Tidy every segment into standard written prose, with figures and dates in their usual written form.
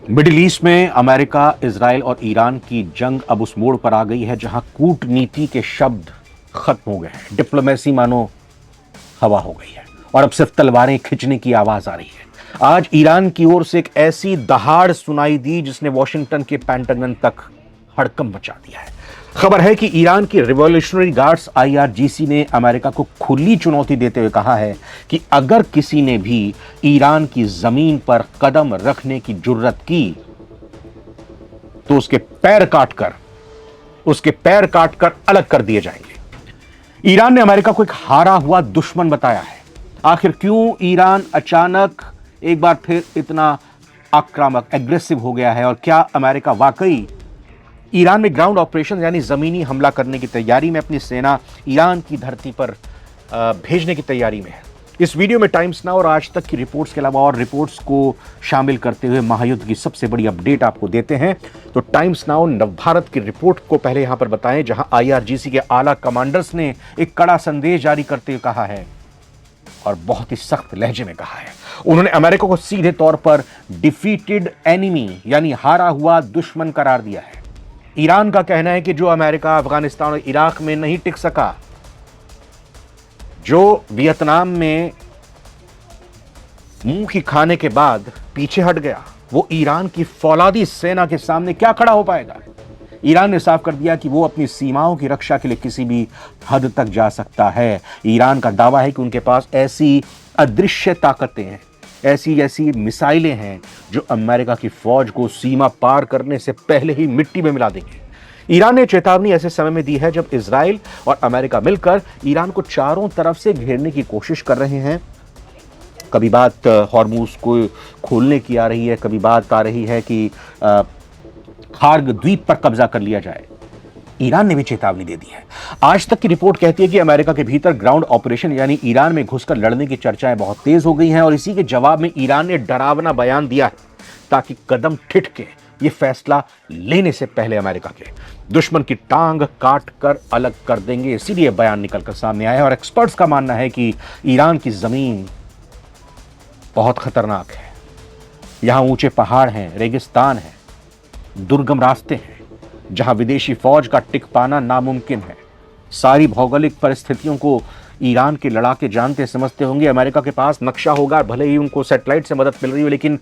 Middle east में America, Israel और Iran की जंग अब उस मोड़ पर आ गई है जहां कूटनीति के शब्द खत्म हो गए हैं। डिप्लोमेसी मानो हवा हो गई है और अब सिर्फ तलवारें खींचने की आवाज आ रही है। आज ईरान की ओर से एक ऐसी दहाड़ सुनाई दी जिसने वॉशिंगटन के पेंटागन तक हड़कंप मचा दिया है। खबर है कि ईरान की रिवॉल्यूशनरी गार्ड्स IRGC ने अमेरिका को खुली चुनौती देते हुए कहा है कि अगर किसी ने भी ईरान की जमीन पर कदम रखने की जुर्रत की तो उसके पैर काटकर अलग कर दिए जाएंगे। ईरान ने अमेरिका को एक हारा हुआ दुश्मन बताया है। आखिर क्यों ईरान अचानक एक बार फिर इतना आक्रामक एग्रेसिव हो गया है और क्या अमेरिका वाकई ईरान में ग्राउंड ऑपरेशन यानी जमीनी हमला करने की तैयारी में अपनी सेना ईरान की धरती पर भेजने की तैयारी में है? इस वीडियो में टाइम्स नाउ और आज तक की रिपोर्ट्स के अलावा और रिपोर्ट्स को शामिल करते हुए महायुद्ध की सबसे बड़ी अपडेट आपको देते हैं। तो टाइम्स नाउ नवभारत की रिपोर्ट को पहले यहां पर बताएं, जहां IRGC के आला कमांडर्स ने एक कड़ा संदेश जारी करते हुए कहा है और बहुत ही सख्त लहजे में कहा है। उन्होंने अमेरिका को सीधे तौर पर डिफीटेड एनिमी यानी हारा हुआ दुश्मन करार दिया है। ईरान का कहना है कि जो अमेरिका अफगानिस्तान और इराक में नहीं टिक सका, जो वियतनाम में मुंह की खाने के बाद पीछे हट गया, वो ईरान की फौलादी सेना के सामने क्या खड़ा हो पाएगा। ईरान ने साफ कर दिया कि वो अपनी सीमाओं की रक्षा के लिए किसी भी हद तक जा सकता है। ईरान का दावा है कि उनके पास ऐसी अदृश्य ताकतें हैं, ऐसी मिसाइलें हैं जो अमेरिका की फौज को सीमा पार करने से पहले ही मिट्टी में मिला देंगे। ईरान ने चेतावनी ऐसे समय में दी है जब इजराइल और अमेरिका मिलकर ईरान को चारों तरफ से घेरने की कोशिश कर रहे हैं। कभी बात हॉर्मुज को खोलने की आ रही है, कभी बात आ रही है कि खार्ग द्वीप पर कब्जा कर लिया जाए। ईरान ने भी चेतावनी दे दी है। आज तक की रिपोर्ट कहती है कि अमेरिका के भीतर ग्राउंड ऑपरेशन यानी ईरान में घुसकर लड़ने की चर्चाएं बहुत तेज हो गई हैं और इसी के जवाब में ईरान ने डरावना बयान दिया है ताकि कदम ठिठके ये फैसला लेने से पहले अमेरिका के दुश्मन की टांग काट कर अलग कर देंगे। इसीलिए बयान निकलकर सामने आया है और एक्सपर्ट्स का मानना है कि ईरान की जमीन बहुत खतरनाक है। यहां ऊंचे पहाड़ हैं, रेगिस्तान है, दुर्गम रास्ते हैं जहां विदेशी फौज का टिक पाना नामुमकिन है। सारी भौगोलिक परिस्थितियों को ईरान के लड़ाके जानते समझते होंगे। अमेरिका के पास नक्शा होगा, भले ही उनको सैटेलाइट से मदद मिल रही हो, लेकिन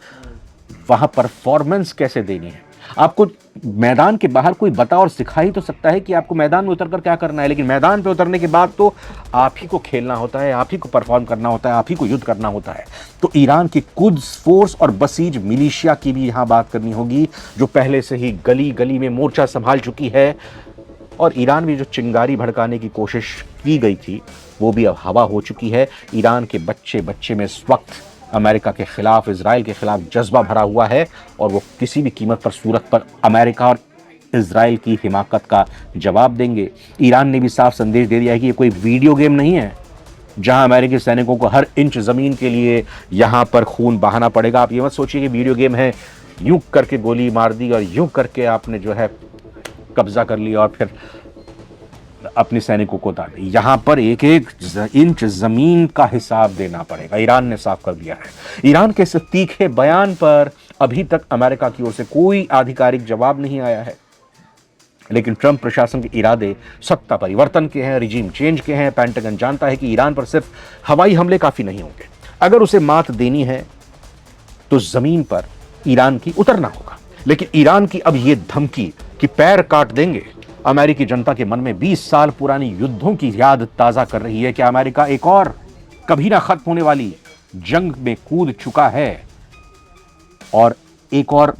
वहां परफॉर्मेंस कैसे देनी है। आपको मैदान के बाहर कोई बता और सिखा ही तो सकता है कि आपको मैदान में उतरकर क्या करना है, लेकिन मैदान पे उतरने के बाद तो आप ही को खेलना होता है, आप ही को परफॉर्म करना होता है, आप ही को युद्ध करना होता है। तो ईरान की कुद्स फोर्स और बसीज मिलिशिया की भी यहां बात करनी होगी, जो पहले से ही गली गली में मोर्चा संभाल चुकी है। और ईरान में जो चिंगारी भड़काने की कोशिश की गई थी वो भी अब हवा हो चुकी है। ईरान के बच्चे में इस वक्त अमेरिका के खिलाफ, इजराइल के खिलाफ जज्बा भरा हुआ है और वो किसी भी कीमत पर सूरत पर अमेरिका और इजराइल की हिमाकत का जवाब देंगे। ईरान ने भी साफ संदेश दे दिया है कि ये कोई वीडियो गेम नहीं है जहां अमेरिकी सैनिकों को हर इंच जमीन के लिए यहां पर खून बहाना पड़ेगा। आप ये मत सोचिए कि वीडियो गेम है, यूं करके गोली मार दी और यूं करके आपने जो है कब्जा कर लिया और फिर अपने सैनिकों को उतार दी। यहां पर एक एक इंच जमीन का हिसाब देना पड़ेगा, ईरान ने साफ कर दिया है। ईरान के इस तीखे बयान पर अभी तक अमेरिका की ओर से कोई आधिकारिक जवाब नहीं आया है, लेकिन ट्रंप प्रशासन के इरादे सत्ता परिवर्तन के हैं, रिजीम चेंज के हैं। पेंटागन जानता है कि ईरान पर सिर्फ हवाई हमले काफी नहीं होंगे। अगर उसे मात देनी है तो जमीन पर ईरान की उतरना होगा। लेकिन ईरान की अब यह धमकी कि पैर काट देंगे अमेरिकी जनता के मन में 20 साल पुरानी युद्धों की याद ताजा कर रही है कि अमेरिका एक और कभी ना खत्म होने वाली जंग में कूद चुका है और एक और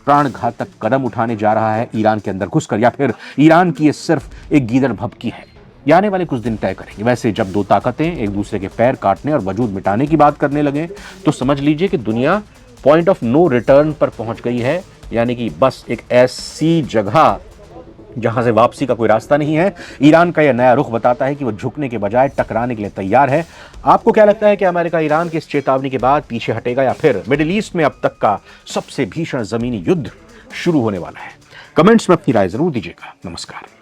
प्राण घातक कदम उठाने जा रहा है ईरान के अंदर घुसकर, या फिर ईरान की ये सिर्फ एक गीदड़ भभकी है। ये आने वाले कुछ दिन तय करेंगे। वैसे जब दो ताकतें एक दूसरे के पैर काटने और वजूद मिटाने की बात करने लगे तो समझ लीजिए कि दुनिया पॉइंट ऑफ नो रिटर्न पर पहुंच गई है, यानी कि बस एक ऐसी जगह जहां से वापसी का कोई रास्ता नहीं है। ईरान का यह नया रुख बताता है कि वो झुकने के बजाय टकराने के लिए तैयार है। आपको क्या लगता है कि अमेरिका ईरान की इस चेतावनी के बाद पीछे हटेगा या फिर मिडिल ईस्ट में अब तक का सबसे भीषण जमीनी युद्ध शुरू होने वाला है? कमेंट्स में अपनी राय जरूर दीजिएगा। नमस्कार।